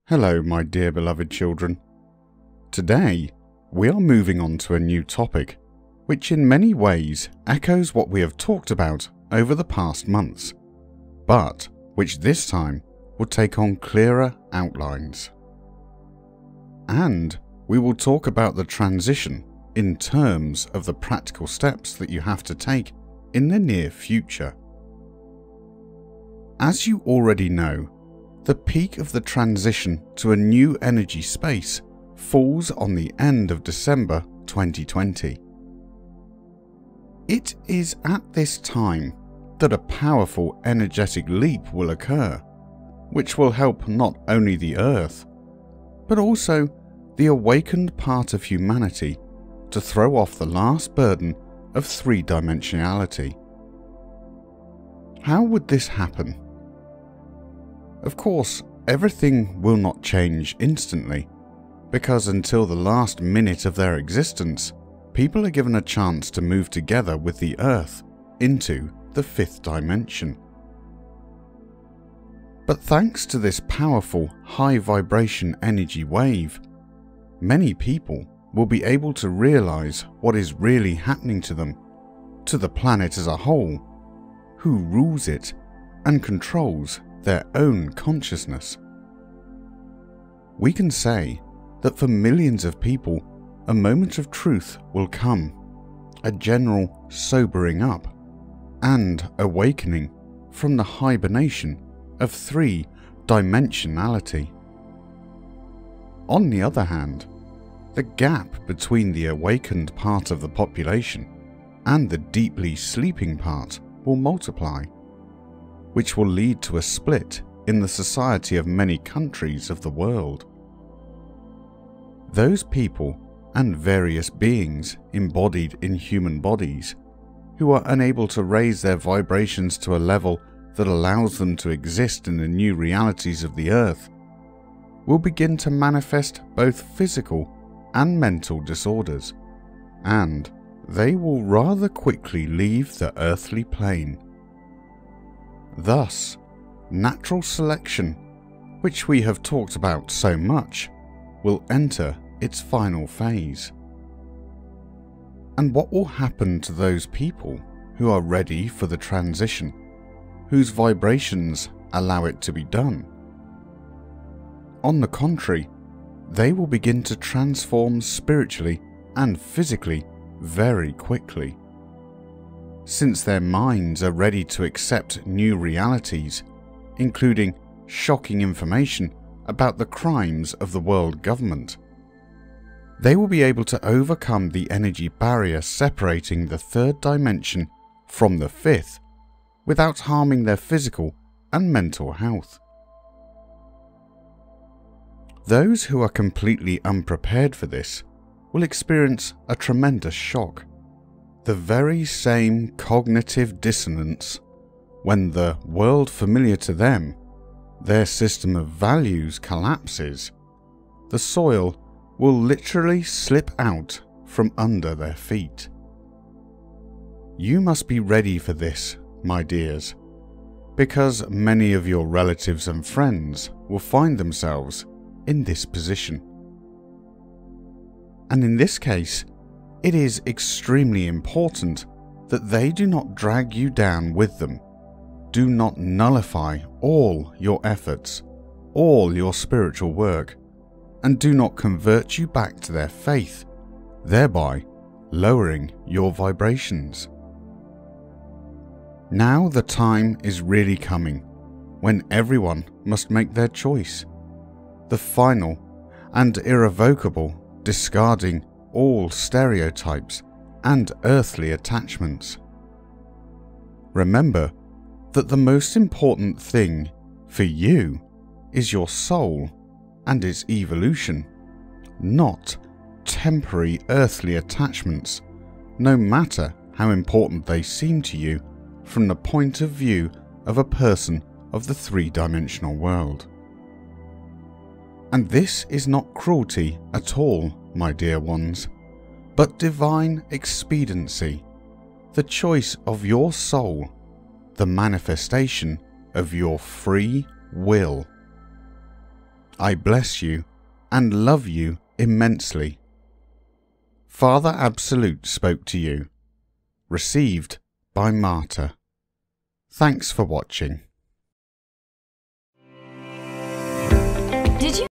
Hello, my dear beloved children. Today, we are moving on to a new topic, which in many ways echoes what we have talked about over the past months, but which this time will take on clearer outlines. And we will talk about the transition in terms of the practical steps that you have to take in the near future. As you already know, the peak of the transition to a new energy space falls on the end of December 2020. It is at this time that a powerful energetic leap will occur, which will help not only the Earth, but also the awakened part of humanity to throw off the last burden of three-dimensionality. How would this happen? Of course, everything will not change instantly, because until the last minute of their existence, people are given a chance to move together with the Earth into the fifth dimension. But thanks to this powerful high vibration energy wave, many people will be able to realize what is really happening to them, to the planet as a whole, who rules it and controls their own consciousness. We can say that for millions of people, a moment of truth will come, a general sobering up and awakening from the hibernation of three-dimensionality. On the other hand, the gap between the awakened part of the population and the deeply sleeping part will multiply, which will lead to a split in the society of many countries of the world. Those people and various beings embodied in human bodies who are unable to raise their vibrations to a level that allows them to exist in the new realities of the Earth will begin to manifest both physical and mental disorders, and they will rather quickly leave the earthly plane. Thus, natural selection, which we have talked about so much, will enter its final phase. And what will happen to those people who are ready for the transition, whose vibrations allow it to be done? On the contrary, they will begin to transform spiritually and physically very quickly, since their minds are ready to accept new realities, including shocking information about the crimes of the world government. They will be able to overcome the energy barrier separating the third dimension from the fifth without harming their physical and mental health. Those who are completely unprepared for this will experience a tremendous shock. The very same cognitive dissonance when the world familiar to them, their system of values, collapses. The soil will literally slip out from under their feet. You must be ready for this, my dears, because many of your relatives and friends will find themselves in this position. And in this case, it is extremely important that they do not drag you down with them. Do not nullify all your efforts, all your spiritual work, and do not convert you back to their faith, thereby lowering your vibrations. Now the time is really coming when everyone must make their choice, the final and irrevocable discarding all stereotypes and earthly attachments. Remember that the most important thing for you is your soul and its evolution, not temporary earthly attachments, no matter how important they seem to you from the point of view of a person of the three-dimensional world. And this is not cruelty at all, my dear ones, but divine expediency, the choice of your soul, the manifestation of your free will. I bless you and love you immensely. Father Absolute spoke to you. Received by Marta. Thanks for watching. Did you